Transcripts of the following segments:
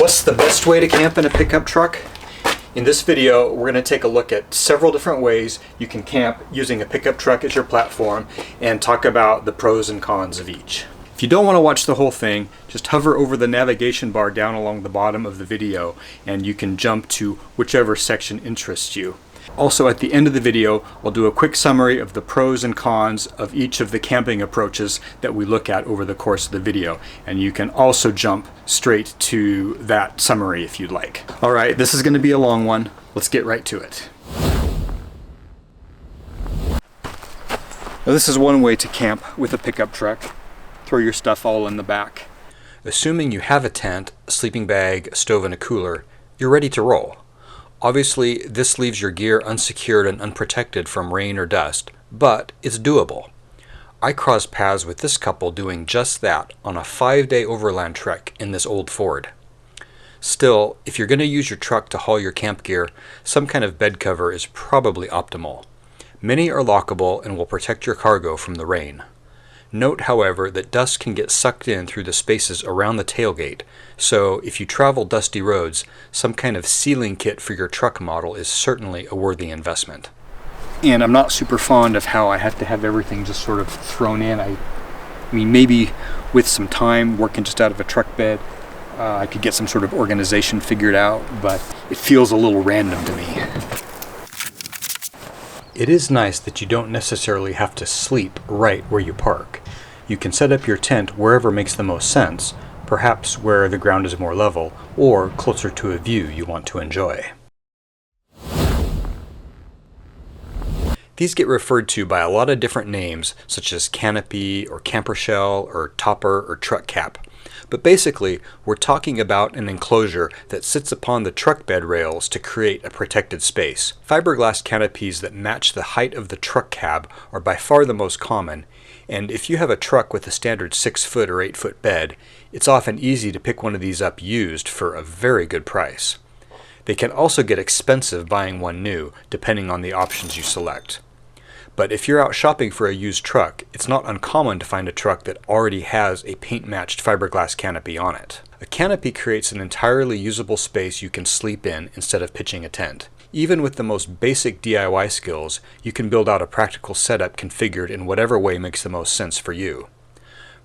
What's the best way to camp in a pickup truck? In this video, we're going to take a look at several different ways you can camp using a pickup truck as your platform and talk about the pros and cons of each. If you don't want to watch the whole thing, just hover over the navigation bar down along the bottom of the video and you can jump to whichever section interests you. Also, at the end of the video, I'll do a quick summary of the pros and cons of each of the camping approaches that we look at over the course of the video. And you can also jump straight to that summary if you'd like. All right, this is going to be a long one. Let's get right to it. Now, this is one way to camp with a pickup truck. Throw your stuff all in the back. Assuming you have a tent, a sleeping bag, a stove, and a cooler, you're ready to roll. Obviously, this leaves your gear unsecured and unprotected from rain or dust, but it's doable. I crossed paths with this couple doing just that on a 5-day overland trek in this old Ford. Still, if you're going to use your truck to haul your camp gear, some kind of bed cover is probably optimal. Many are lockable and will protect your cargo from the rain. Note, however, that dust can get sucked in through the spaces around the tailgate, so if you travel dusty roads, some kind of sealing kit for your truck model is certainly a worthy investment. And I'm not super fond of how I have to have everything just sort of thrown in. I mean, maybe with some time working just out of a truck bed, I could get some sort of organization figured out, but it feels a little random to me. It is nice that you don't necessarily have to sleep right where you park. You can set up your tent wherever makes the most sense, perhaps where the ground is more level, or closer to a view you want to enjoy. These get referred to by a lot of different names, such as canopy, or camper shell, or topper, or truck cap. But basically, we're talking about an enclosure that sits upon the truck bed rails to create a protected space. Fiberglass canopies that match the height of the truck cab are by far the most common, and if you have a truck with a standard 6-foot or 8-foot bed, it's often easy to pick one of these up used for a very good price. They can also get expensive buying one new, depending on the options you select. But if you're out shopping for a used truck, it's not uncommon to find a truck that already has a paint-matched fiberglass canopy on it. A canopy creates an entirely usable space you can sleep in instead of pitching a tent. Even with the most basic DIY skills, you can build out a practical setup configured in whatever way makes the most sense for you.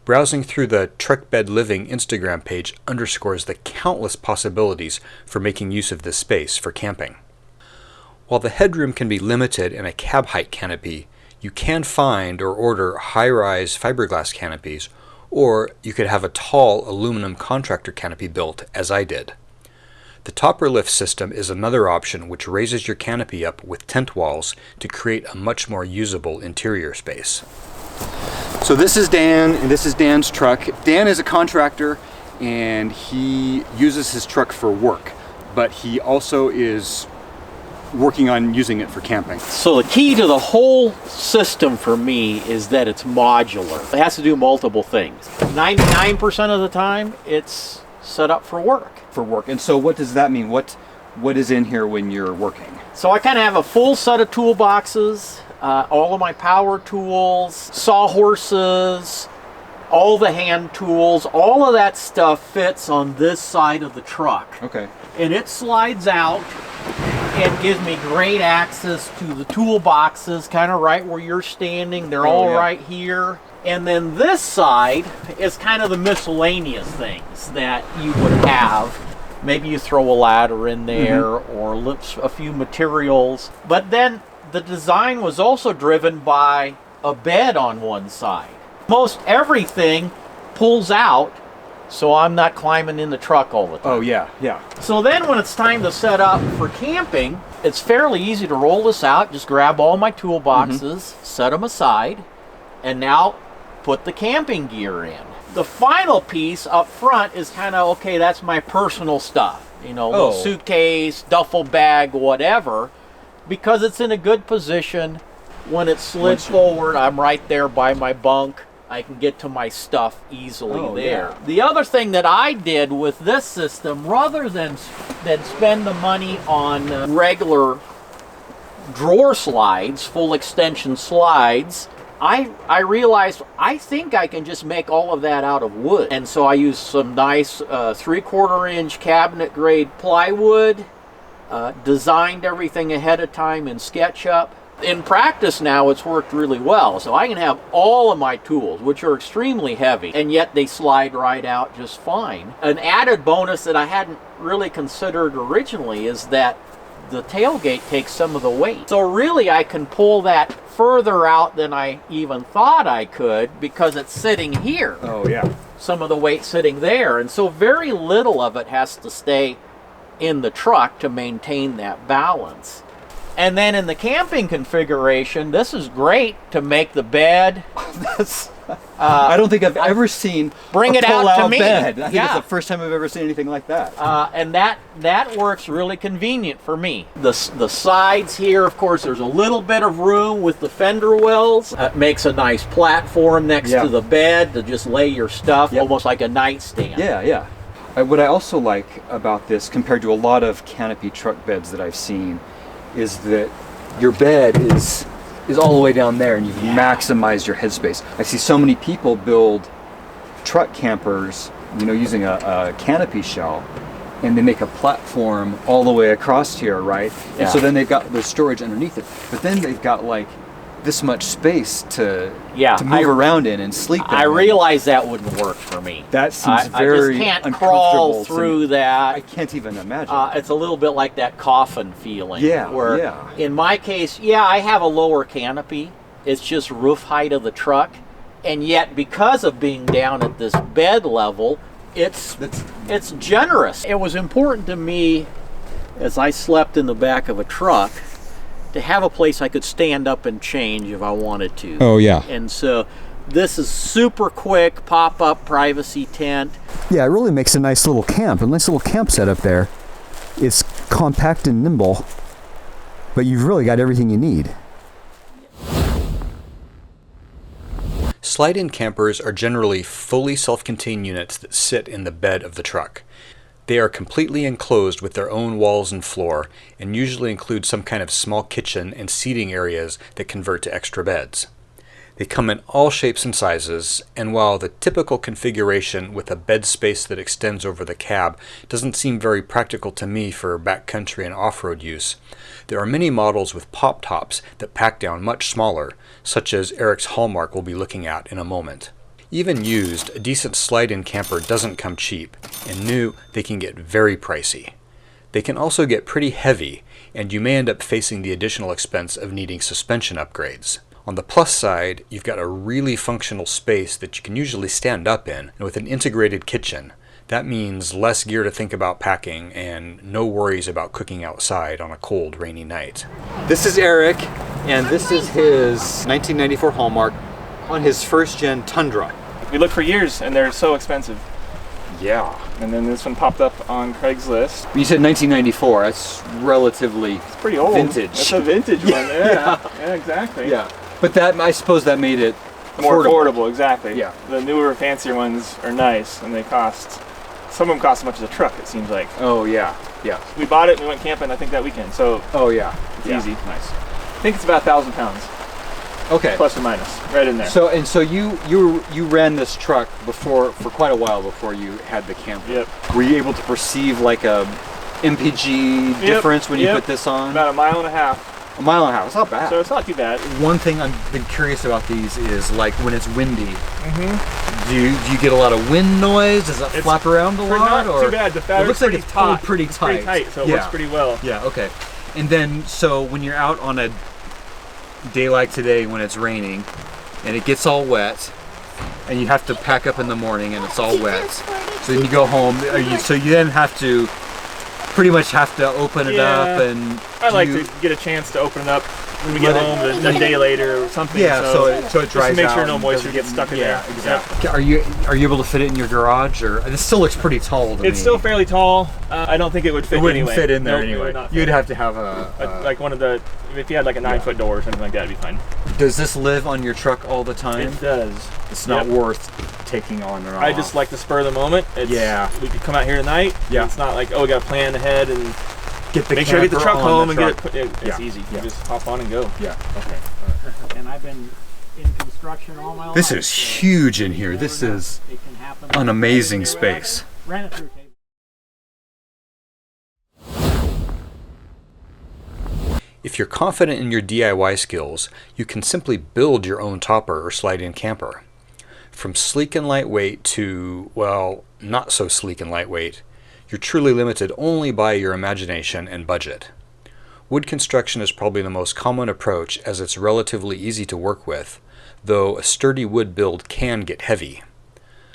Browsing through the Truck Bed Living Instagram page underscores the countless possibilities for making use of this space for camping. While the headroom can be limited in a cab height canopy, you can find or order high-rise fiberglass canopies, or you could have a tall aluminum contractor canopy built, as I did. The topper lift system is another option which raises your canopy up with tent walls to create a much more usable interior space. So this is Dan, and this is Dan's truck. Dan is a contractor, and he uses his truck for work, but he also is working on using it for camping. So the key to the whole system for me is that it's modular. It has to do multiple things. 99% of the time, it's set up for work. And so what does that mean? What is in here when you're working? So I kind of have a full set of toolboxes, all of my power tools, sawhorses, all the hand tools, all of that stuff fits on this side of the truck. Okay. And it slides out and gives me great access to the toolboxes, kind of right where you're standing. They're all right here. And then this side is kind of the miscellaneous things that you would have. Maybe you throw a ladder in there or lift a few materials. But then the design was also driven by a bed on one side. Most everything pulls out, so I'm not climbing in the truck all the time. Oh yeah. So then when it's time to set up for camping, it's fairly easy to roll this out. Just grab all my toolboxes, set them aside, and now put the camping gear in. The final piece up front is kind of, okay, that's my personal stuff. You know, little suitcase, duffel bag, whatever, because it's in a good position. When it slid forward, I'm right there by my bunk. I can get to my stuff easily there. Yeah. The other thing that I did with this system, rather than spend the money on regular drawer slides, full extension slides, I realized I think I can just make all of that out of wood. And so I used some nice 3/4 inch cabinet grade plywood, designed everything ahead of time in SketchUp. In practice now, it's worked really well. So I can have all of my tools, which are extremely heavy, and yet they slide right out just fine. An added bonus that I hadn't really considered originally is that the tailgate takes some of the weight. So really I can pull that further out than I even thought I could because it's sitting here. Oh yeah. Some of the weight sitting there. And so very little of it has to stay in the truck to maintain that balance. And then in the camping configuration, this is great to make the bed. I don't think I've ever seen bring a it out to pull-out me. bed. I think Yeah. it's the first time I've ever seen anything like that. And that works really convenient for me. The sides here, of course, there's a little bit of room with the fender wells. It makes a nice platform next to the bed to just lay your stuff, almost like a nightstand. Yeah, yeah. What I also like about this, compared to a lot of canopy truck beds that I've seen, is that your bed is all the way down there, and you've maximized your headspace. I see so many people build truck campers, you know, using a canopy shell, and they make a platform all the way across here, right? Yeah. And so then they've got the storage underneath it, but then they've got like this much space to move around in and sleep in. I realize that wouldn't work for me. That seems very I just can't uncomfortable crawl to through me. that. I can't even imagine. It's a little bit like that coffin feeling. Yeah, where yeah. In my case, I have a lower canopy. It's just roof height of the truck. And yet, because of being down at this bed level, it's generous. It was important to me, as I slept in the back of a truck, to have a place I could stand up and change if I wanted to. Oh, yeah. And so this is super quick, pop-up privacy tent. Yeah, it really makes a nice little camp, a nice little camp setup there. It's compact and nimble, but you've really got everything you need. Slide-in campers are generally fully self-contained units that sit in the bed of the truck. They are completely enclosed with their own walls and floor, and usually include some kind of small kitchen and seating areas that convert to extra beds. They come in all shapes and sizes, and while the typical configuration with a bed space that extends over the cab doesn't seem very practical to me for backcountry and off-road use, there are many models with pop tops that pack down much smaller, such as Eric's Hallmark we'll be looking at in a moment. Even used, a decent slide-in camper doesn't come cheap, and new, they can get very pricey. They can also get pretty heavy, and you may end up facing the additional expense of needing suspension upgrades. On the plus side, you've got a really functional space that you can usually stand up in, and with an integrated kitchen. That means less gear to think about packing, and no worries about cooking outside on a cold, rainy night. This is Eric, and this is his 1994 Hallmark on his first-gen Tundra. We looked for years, and they're so expensive. Yeah. And then this one popped up on Craigslist. You said 1994. That's relatively Pretty old. vintage. That's a vintage one. Yeah. Yeah, exactly. Yeah. But that, I suppose that made it More affordable, exactly. Yeah. The newer, fancier ones are nice, and they cost. Some of them cost as much as a truck. It seems like. Oh yeah. Yeah. We bought it and we went camping. I think that weekend. So. Oh yeah. It's Yeah. easy. Nice. I think it's about 1,000 pounds, Okay. plus or minus, right in there. So you ran this truck for quite a while before you had the camper. Yep. Were you able to perceive like a MPG difference when you put this on? About 1.5 miles. A mile and a half. It's not bad. So it's not too bad. One thing I've been curious about these is like when it's windy. Do you get a lot of wind noise? Does it flap around a lot? Not too bad. The it fabric's looks like pretty it's taut. pulled pretty It's tight. pretty tight, so it works pretty well. Yeah. Okay. And then so when you're out on a day like today when it's raining and it gets all wet and you have to pack up in the morning and it's all wet, so then you go home. So you then have to pretty much open it up and. I like to get a chance to open it up when we get home a day later or something. Yeah, so it dries just to make sure out no and moisture doesn't- gets stuck in there. Yeah, exactly. Are you able to fit it in your garage, or this still looks pretty tall to me? It's still fairly tall. I don't think it would fit. It wouldn't anyway. fit in there Nope, it anyway. would not You'd fit. have to have a like one of the. If you had like a 9-foot door or something like that, it'd be fine. Does this live on your truck all the time? It does. It's not worth taking on or off. I just like the spur of the moment. We could come out here tonight. Yeah. It's not like, oh, we got to plan ahead and make sure I get the truck home and truck. get it. It's easy. You just hop on and go. Yeah. Okay. And I've been in construction construction all my life. This is huge in here. This is It can happen. an amazing space. Ran it through table. If you're confident in your DIY skills, you can simply build your own topper or slide-in camper. From sleek and lightweight to, well, not so sleek and lightweight, you're truly limited only by your imagination and budget. Wood construction is probably the most common approach as it's relatively easy to work with, though a sturdy wood build can get heavy.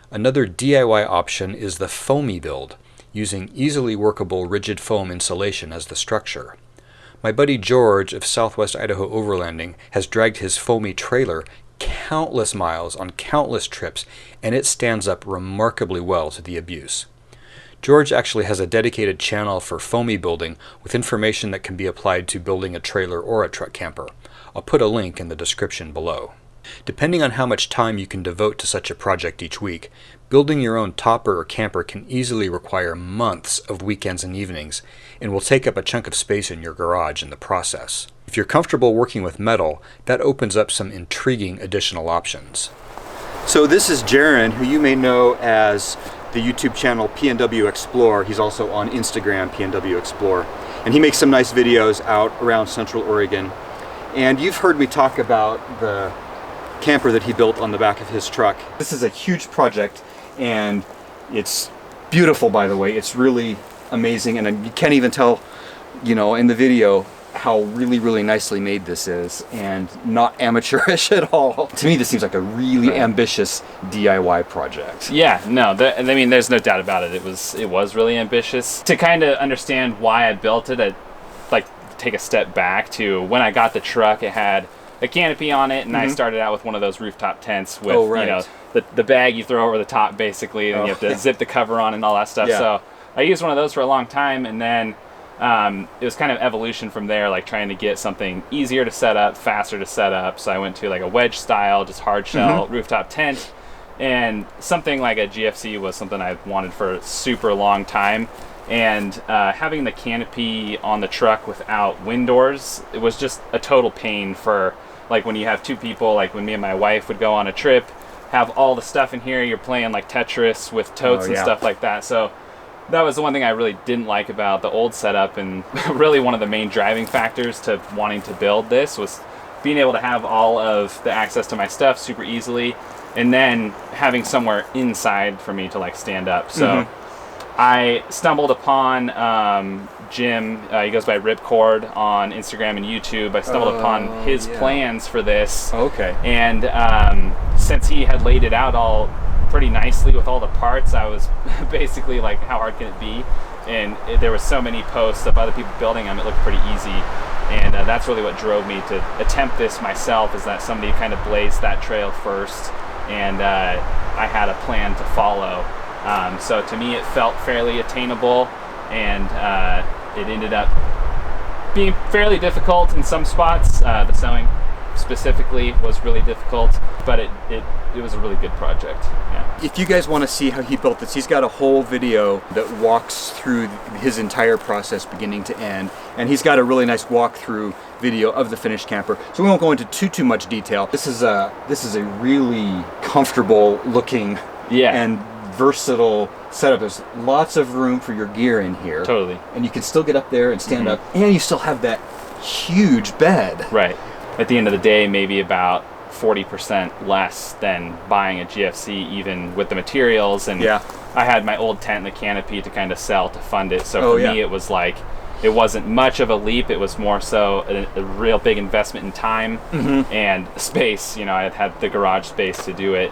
Another DIY option is the foamie build, using easily workable rigid foam insulation as the structure. My buddy George of Southwest Idaho Overlanding has dragged his foamie trailer countless miles on countless trips, and it stands up remarkably well to the abuse. George actually has a dedicated channel for foamie building with information that can be applied to building a trailer or a truck camper. I'll put a link in the description below. Depending on how much time you can devote to such a project each week, building your own topper or camper can easily require months of weekends and evenings, and will take up a chunk of space in your garage in the process. If you're comfortable working with metal, that opens up some intriguing additional options. So this is Jaron, who you may know as the YouTube channel PNWXplore. He's also on Instagram, PNWXplore. And he makes some nice videos out around Central Oregon. And you've heard me talk about the camper that he built on the back of his truck. This is a huge project, and it's beautiful, by the way. It's really amazing, and you can't even tell, you know, in the video how really nicely made this is, and not amateurish at all. To me, this seems like a really ambitious DIY project. Yeah, no, I mean, there's no doubt about it. It was really ambitious. To kind of understand why I built it, I'd like take a step back to when I got the truck. It had a canopy on it, and I started out with one of those rooftop tents with you know, the bag you throw over the top basically, and you have to zip the cover on and all that stuff. So I used one of those for a long time, and then it was kind of evolution from there, like trying to get something easier to set up, faster to set up. So I went to like a wedge style, just hard shell rooftop tent, and something like a GFC was something I've wanted for a super long time. And having the canopy on the truck without wind doors, it was just a total pain for, like, when you have two people, like when me and my wife would go on a trip, have all the stuff in here, you're playing like Tetris with totes and stuff like that. So that was the one thing I really didn't like about the old setup, and really one of the main driving factors to wanting to build this was being able to have all of the access to my stuff super easily, and then having somewhere inside for me to like stand up. So I stumbled upon Jim, he goes by Ripcord on Instagram and YouTube. I stumbled upon his plans for this. And since he had laid it out all pretty nicely with all the parts, I was basically like, how hard can it be? And there were so many posts of other people building them, it looked pretty easy. And that's really what drove me to attempt this myself, is that somebody kind of blazed that trail first, and I had a plan to follow. So to me, it felt fairly attainable, and it ended up being fairly difficult in some spots. The sewing specifically was really difficult, but it was a really good project. Yeah. If you guys want to see how he built this, he's got a whole video that walks through his entire process beginning to end, and he's got a really nice walkthrough video of the finished camper. So we won't go into too much detail. This is a really comfortable looking and versatile setup. There's lots of room for your gear in here. Totally. And you can still get up there and stand up, and you still have that huge bed. Right. At the end of the day, maybe about 40% less than buying a GFC, even with the materials. And I had my old tent and the canopy to kind of sell to fund it. So for me, it was like, it wasn't much of a leap. It was more so a real big investment in time and space. You know, I had the garage space to do it.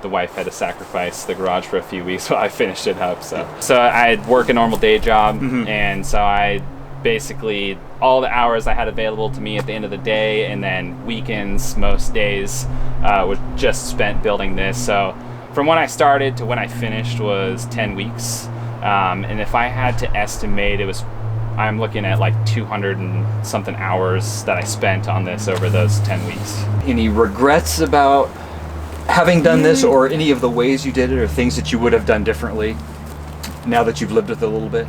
The wife had to sacrifice the garage for a few weeks while I finished it up. So I'd work a normal day job, and so I basically, all the hours I had available to me at the end of the day, and then weekends, most days, was just spent building this. So from when I started to when I finished was 10 weeks. And if I had to estimate, I'm looking at like 200 and something hours that I spent on this over those 10 weeks. Any regrets about having done this, or any of the ways you did it, or things that you would have done differently now that you've lived with it a little bit?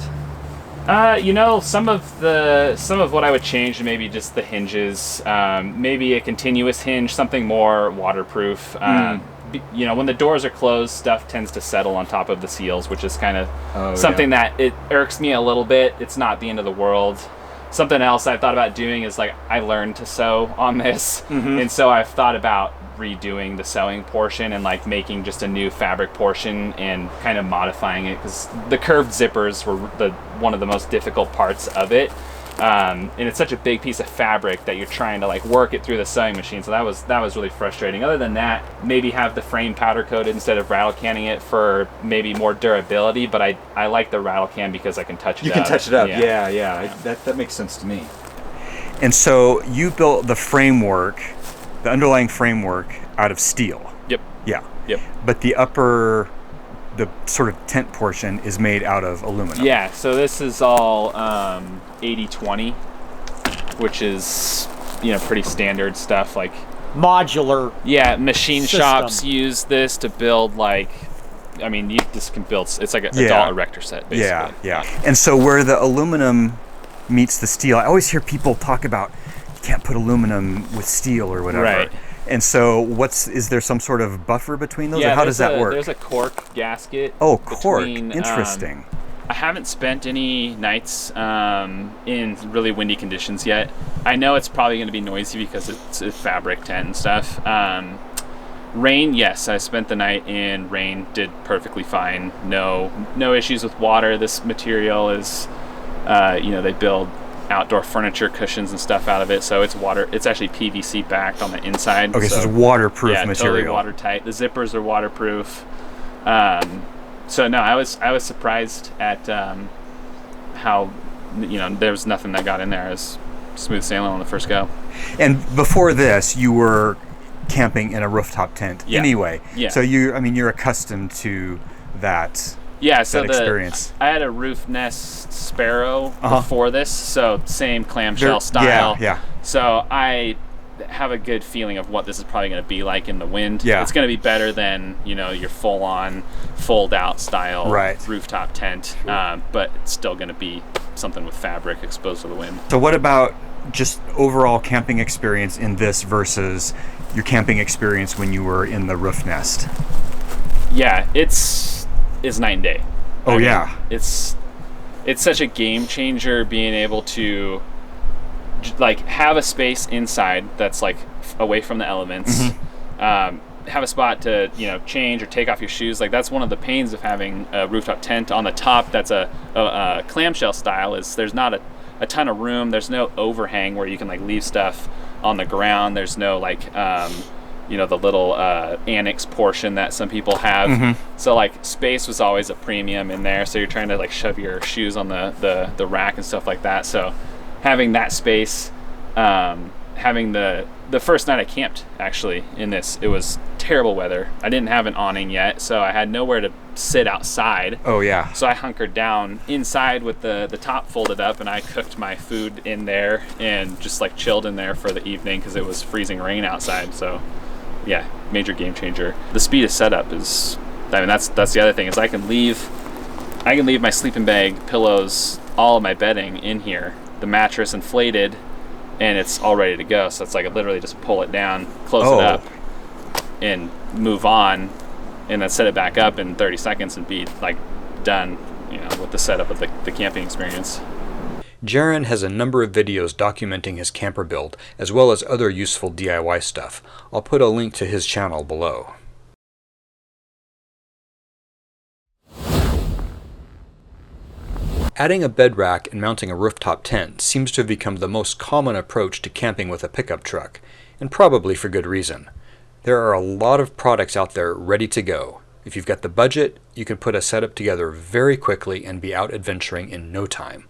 You know, some of what I would change, maybe just the hinges, maybe a continuous hinge, something more waterproof. You know, when the doors are closed, stuff tends to settle on top of the seals, which is kind of something that it irks me a little bit. It's not the end of the world. Something else I've thought about doing is, like, I learned to sew on this, and so I've thought about redoing the sewing portion and, like, making just a new fabric portion and kind of modifying it, because the curved zippers were one of the most difficult parts of it. And it's such a big piece of fabric that you're trying to, like, work it through the sewing machine. So that was really frustrating. Other than that, maybe have the frame powder coated instead of rattle canning it for maybe more durability. But I like the rattle can because I can touch it up. You can touch it up. Yeah. That makes sense to me. And so you built the framework, the underlying framework, out of steel. Yep. Yeah. Yep. But the sort of tent portion is made out of aluminum. Yeah, so this is all 80-20, which is, you know, pretty standard stuff. Like, Modular. yeah, machine System. shops use this to build, like, I mean, this can build, it's like a adult erector set, basically. Yeah. And so where the aluminum meets the steel, I always hear people talk about you can't put aluminum with steel or whatever. Right. And so is there some sort of buffer between those, or how does that work? There's a cork gasket. Oh, cork. Between, interesting. I haven't spent any nights in really windy conditions yet. I know it's probably going to be noisy because it's a fabric tent and stuff. Rain, yes, I spent the night in rain, did perfectly fine. No issues with water. This material is, you know, they build outdoor furniture cushions and stuff out of it, so it's actually PVC backed on the inside. Okay, so it's waterproof material. Totally watertight. The zippers are waterproof. So no, I was surprised at how, you know, there was nothing that got in there. It was smooth sailing on the first go. And before this, you were camping in a rooftop tent anyway. Yeah. So you're accustomed to that. Yeah, so that experience. I had a roof nest Sparrow before this, so same clamshell style. Yeah. So I have a good feeling of what this is probably going to be like in the wind. Yeah. It's going to be better than, you know, your full-on, fold-out style rooftop tent, but it's still going to be something with fabric exposed to the wind. So what about just overall camping experience in this versus your camping experience when you were in the roof nest? Yeah, it's night and day. I mean, it's such a game changer being able to, like, have a space inside that's, like, away from the elements. Have a spot to, you know, change or take off your shoes. Like, that's one of the pains of having a rooftop tent on the top that's a clamshell style, is there's not a ton of room. There's no overhang where you can, like, leave stuff on the ground. There's no, like, you know, the little annex portion that some people have. So, like, space was always a premium in there, so you're trying to, like, shove your shoes on the rack and stuff like that. So having that space, having the first night I camped, actually, in this, it was terrible weather. I didn't have an awning yet, so I had nowhere to sit outside. So I hunkered down inside with the top folded up, and I cooked my food in there and just, like, chilled in there for the evening because it was freezing rain outside. So yeah, major game changer. The speed of setup is, I mean, that's the other thing, is I can leave my sleeping bag, pillows, all of my bedding in here, the mattress inflated, and it's all ready to go. So it's like I literally just pull it down, close it up, and move on, and then set it back up in 30 seconds and be, like, done, you know, with the setup of the camping experience. Jaron has a number of videos documenting his camper build, as well as other useful DIY stuff. I'll put a link to his channel below. Adding a bed rack and mounting a rooftop tent seems to have become the most common approach to camping with a pickup truck, and probably for good reason. There are a lot of products out there ready to go. If you've got the budget, you can put a setup together very quickly and be out adventuring in no time.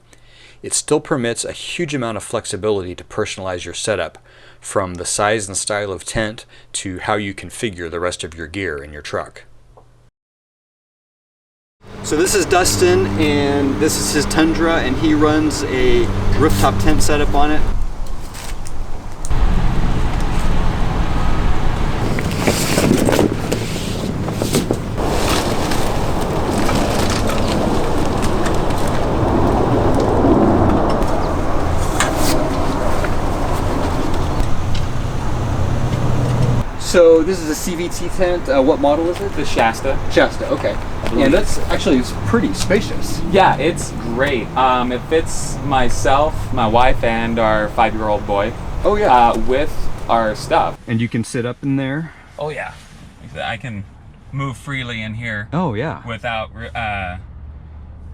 It still permits a huge amount of flexibility to personalize your setup, from the size and style of tent to how you configure the rest of your gear in your truck. So this is Dustin, and this is his Tundra, and he runs a rooftop tent setup on it. So this is a CVT tent. What model is it? The Shasta. Shasta. Okay. And that's actually it's pretty spacious. Yeah, it's great. It fits myself, my wife, and our 5-year-old boy. Oh yeah. With our stuff. And you can sit up in there. Oh yeah, I can move freely in here. Oh yeah. Without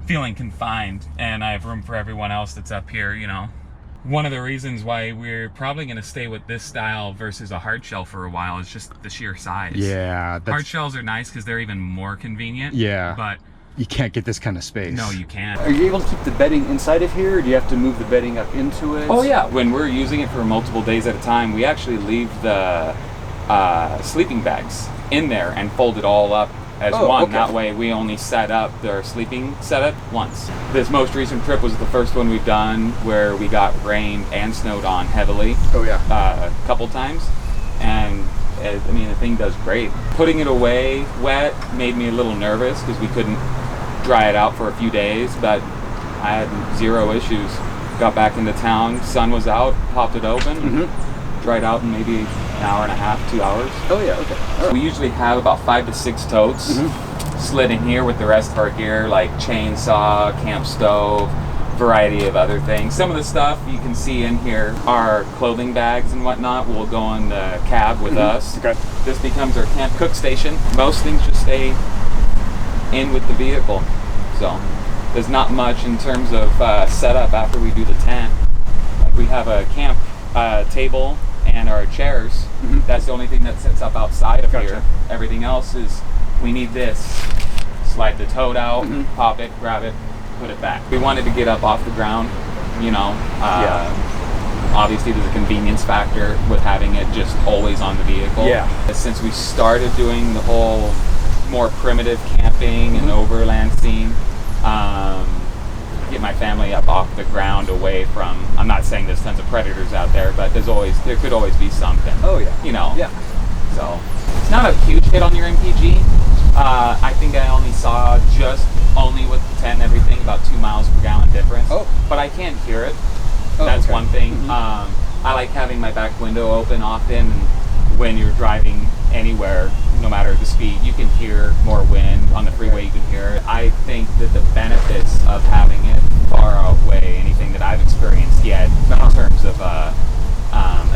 feeling confined, and I have room for everyone else that's up here, you know. One of the reasons why we're probably going to stay with this style versus a hard shell for a while is just the sheer size. Yeah. Hard shells are nice because they're even more convenient. Yeah. But you can't get this kind of space. no, you can't. Are you able to keep the bedding inside of here, or do you have to move the bedding up into it? Oh yeah, when we're using it for multiple days at a time, we actually leave the sleeping bags in there and fold it all up as one. Okay. That way we only set up their sleeping setup once. This most recent trip was the first one we've done where we got rained and snowed on heavily. Oh yeah. A couple times, and I mean the thing does great. Putting it away wet made me a little nervous because we couldn't dry it out for a few days, but I had zero issues. Got back into town, sun was out, popped it open, dried out in maybe an hour and a half, 2 hours. Oh yeah. Okay. All right. We usually have about 5 to 6 totes slid in here with the rest of our gear, like chainsaw, camp stove, variety of other things. Some of the stuff you can see in here are clothing bags and whatnot will go in the cab with us. Okay. This becomes our camp cook station. Most things just stay in with the vehicle. So there's not much in terms of setup after we do the tent. Like we have a camp table and our chairs. That's the only thing that sits up outside of here. Everything else is, we need this. Slide the tote out, pop it, grab it, put it back. We wanted to get up off the ground, you know. Obviously there's a convenience factor with having it just always on the vehicle. Yeah. Since we started doing the whole more primitive camping and overland scene, get my family up off the ground away from, I'm not saying there's tons of predators out there, but there could always be something. Oh yeah. You know. Yeah. So it's not a huge hit on your MPG. I think I only saw just only with the tent and everything about 2 miles per gallon difference. Oh. But I can hear it. Oh, That's okay. one thing. I like having my back window open often, and when you're driving anywhere, no matter the speed, you can hear more wind. On the freeway you can hear it. I think that the benefits of having it far outweigh anything that I've experienced yet in terms of a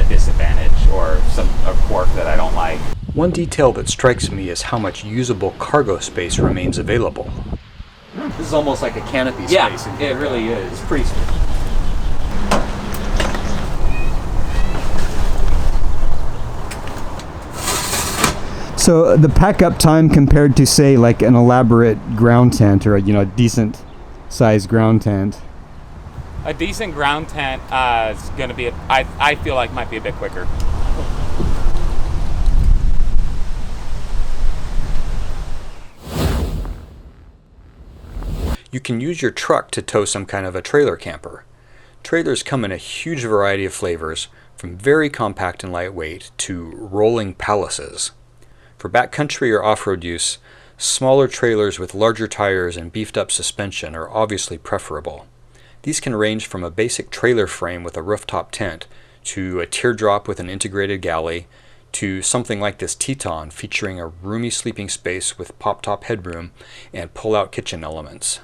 disadvantage or a quirk that I don't like. One detail that strikes me is how much usable cargo space remains available. This is almost like a canopy space. Yeah, in here. it really is. It's pretty spacious. So the pack up time compared to say like an elaborate ground tent or a decent sized ground tent. A decent ground tent is going to be, I feel like might be a bit quicker. You can use your truck to tow some kind of a trailer camper. Trailers come in a huge variety of flavors, from very compact and lightweight to rolling palaces. For backcountry or off-road use, smaller trailers with larger tires and beefed up suspension are obviously preferable. These can range from a basic trailer frame with a rooftop tent to a teardrop with an integrated galley to something like this Teton featuring a roomy sleeping space with pop-top headroom and pull-out kitchen elements.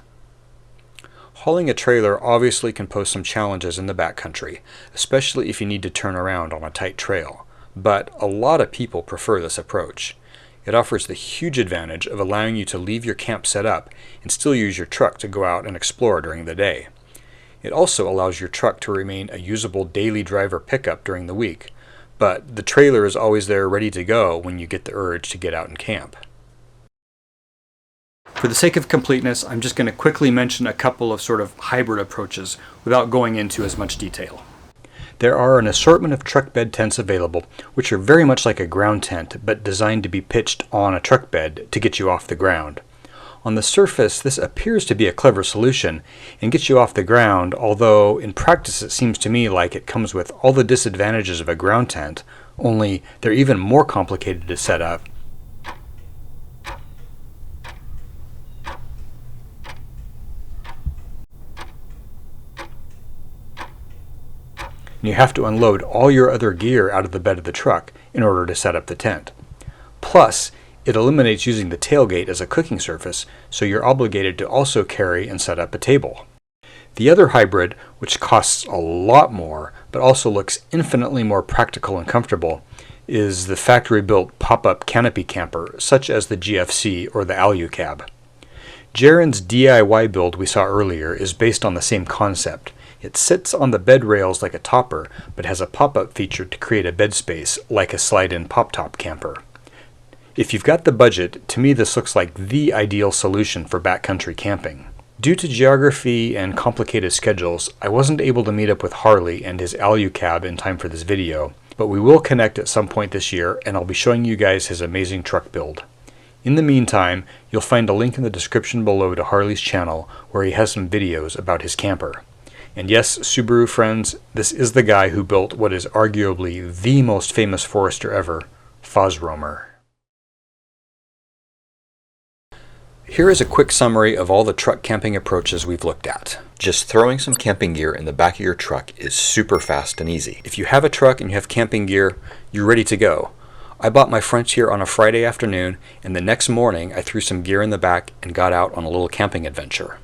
Hauling a trailer obviously can pose some challenges in the backcountry, especially if you need to turn around on a tight trail, but a lot of people prefer this approach. It offers the huge advantage of allowing you to leave your camp set up and still use your truck to go out and explore during the day. It also allows your truck to remain a usable daily driver pickup during the week, but the trailer is always there ready to go when you get the urge to get out and camp. For the sake of completeness, I'm just going to quickly mention a couple of sort of hybrid approaches without going into as much detail. There are an assortment of truck bed tents available, which are very much like a ground tent, but designed to be pitched on a truck bed to get you off the ground. On the surface, this appears to be a clever solution and gets you off the ground, although in practice it seems to me like it comes with all the disadvantages of a ground tent, only they're even more complicated to set up. and you have to unload all your other gear out of the bed of the truck in order to set up the tent. Plus, it eliminates using the tailgate as a cooking surface, so you're obligated to also carry and set up a table. The other hybrid, which costs a lot more, but also looks infinitely more practical and comfortable, is the factory-built pop-up Canopy Camper, such as the GFC or the alu-cab. Jaren's DIY build we saw earlier is based on the same concept. It sits on the bed rails like a topper, but has a pop-up feature to create a bed space like a slide-in pop-top camper. If you've got the budget, to me this looks like the ideal solution for backcountry camping. Due to geography and complicated schedules, I wasn't able to meet up with Harley and his alu-cab in time for this video, but we will connect at some point this year, and I'll be showing you guys his amazing truck build. In the meantime, you'll find a link in the description below to Harley's channel where he has some videos about his camper. And yes, Subaru friends, this is the guy who built what is arguably the most famous Forester ever, Z Roamer. Here is a quick summary of all the truck camping approaches we've looked at. Just throwing some camping gear in the back of your truck is super fast and easy. If you have a truck and you have camping gear, you're ready to go. I bought my Frontier on a Friday afternoon, and the next morning I threw some gear in the back and got out on a little camping adventure.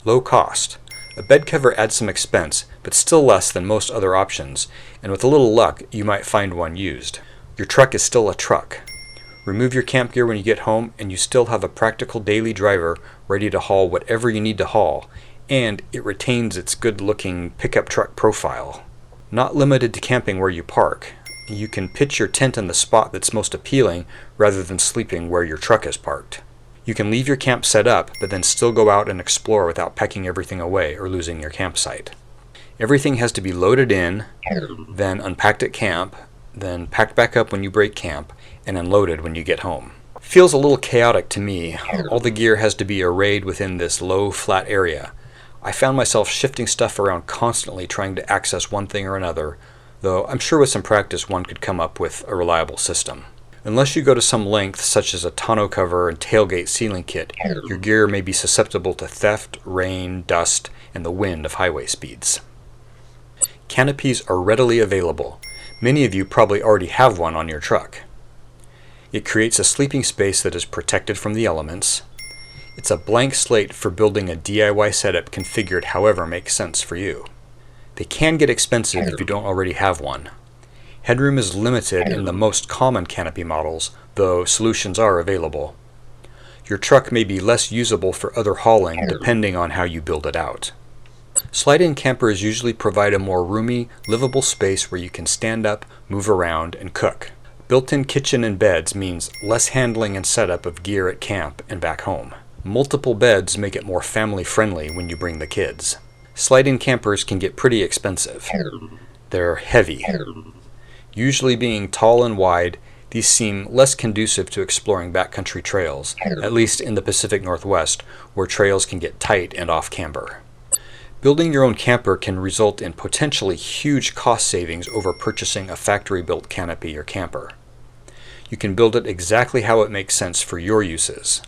Low cost. A bed cover adds some expense, but still less than most other options, and with a little luck you might find one used. Your truck is still a truck. Remove your camp gear when you get home and you still have a practical daily driver ready to haul whatever you need to haul, and it retains its good-looking pickup truck profile. Not limited to camping where you park. You can pitch your tent in the spot that's most appealing rather than sleeping where your truck is parked. You can leave your camp set up but then still go out and explore without packing everything away or losing your campsite. Everything has to be loaded in, then unpacked at camp, then packed back up when you break camp, and unloaded when you get home. Feels a little chaotic to me. All the gear has to be arrayed within this low, flat area. I found myself shifting stuff around constantly trying to access one thing or another, though I'm sure with some practice one could come up with a reliable system. Unless you go to some length, such as a tonneau cover and tailgate sealing kit, your gear may be susceptible to theft, rain, dust, and the wind of highway speeds. Canopies are readily available. Many of you probably already have one on your truck. It creates a sleeping space that is protected from the elements. It's a blank slate for building a DIY setup configured however makes sense for you. They can get expensive if you don't already have one. Headroom is limited in the most common canopy models, though solutions are available. Your truck may be less usable for other hauling depending on how you build it out. Slide-in campers usually provide a more roomy, livable space where you can stand up, move around, and cook. Built-in kitchen and beds means less handling and setup of gear at camp and back home. Multiple beds make it more family-friendly when you bring the kids. Slide-in campers can get pretty expensive. They're heavy. Usually being tall and wide, these seem less conducive to exploring backcountry trails, at least in the Pacific Northwest, where trails can get tight and off-camber. Building your own camper can result in potentially huge cost savings over purchasing a factory-built canopy or camper. You can build it exactly how it makes sense for your uses.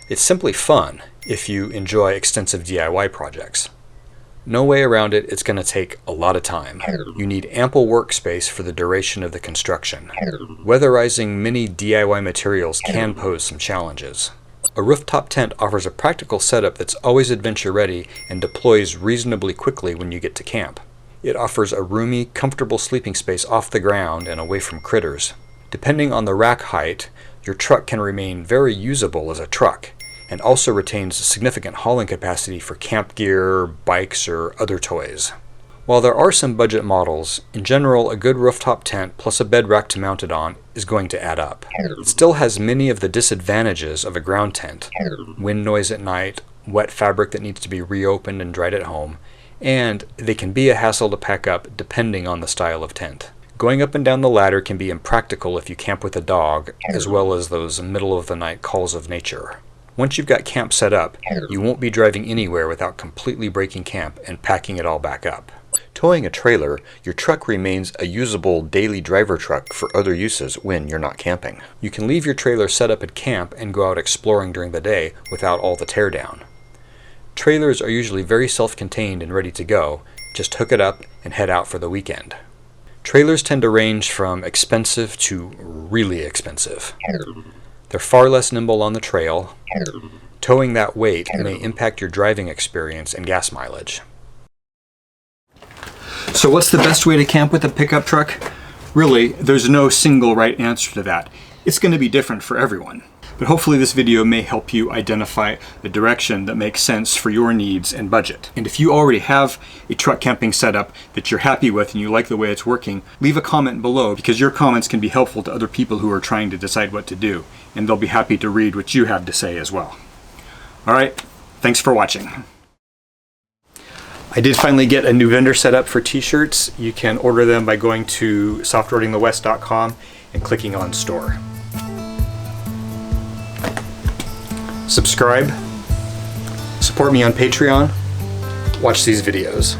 It's simply fun if you enjoy extensive DIY projects. No way around it, it's going to take a lot of time. You need ample workspace for the duration of the construction. Weatherizing many DIY materials can pose some challenges. A rooftop tent offers a practical setup that's always adventure ready and deploys reasonably quickly when you get to camp. It offers a roomy, comfortable sleeping space off the ground and away from critters. Depending on the rack height, your truck can remain very usable as a truck, and also retains significant hauling capacity for camp gear, bikes, or other toys. While there are some budget models, in general a good rooftop tent plus a bed rack to mount it on is going to add up. It still has many of the disadvantages of a ground tent: wind noise at night, wet fabric that needs to be reopened and dried at home, and they can be a hassle to pack up depending on the style of tent. Going up and down the ladder can be impractical if you camp with a dog, as well as those middle-of-the-night calls of nature. Once you've got camp set up, you won't be driving anywhere without completely breaking camp and packing it all back up. Towing a trailer, your truck remains a usable daily driver truck for other uses when you're not camping. You can leave your trailer set up at camp and go out exploring during the day without all the teardown. Trailers are usually very self-contained and ready to go, Just hook it up and head out for the weekend. Trailers tend to range from expensive to really expensive. They're far less nimble on the trail. Towing that weight may impact your driving experience and gas mileage. So what's the best way to camp with a pickup truck? Really, there's no single right answer to that. It's going to be different for everyone. But hopefully this video may help you identify the direction that makes sense for your needs and budget. And if you already have a truck camping setup that you're happy with and you like the way it's working, leave a comment below, because your comments can be helpful to other people who are trying to decide what to do, and they'll be happy to read what you have to say as well. All right, thanks for watching. I did finally get a new vendor set up for t-shirts. You can order them by going to softroadingthewest.com and clicking on store. Subscribe, support me on Patreon, watch these videos.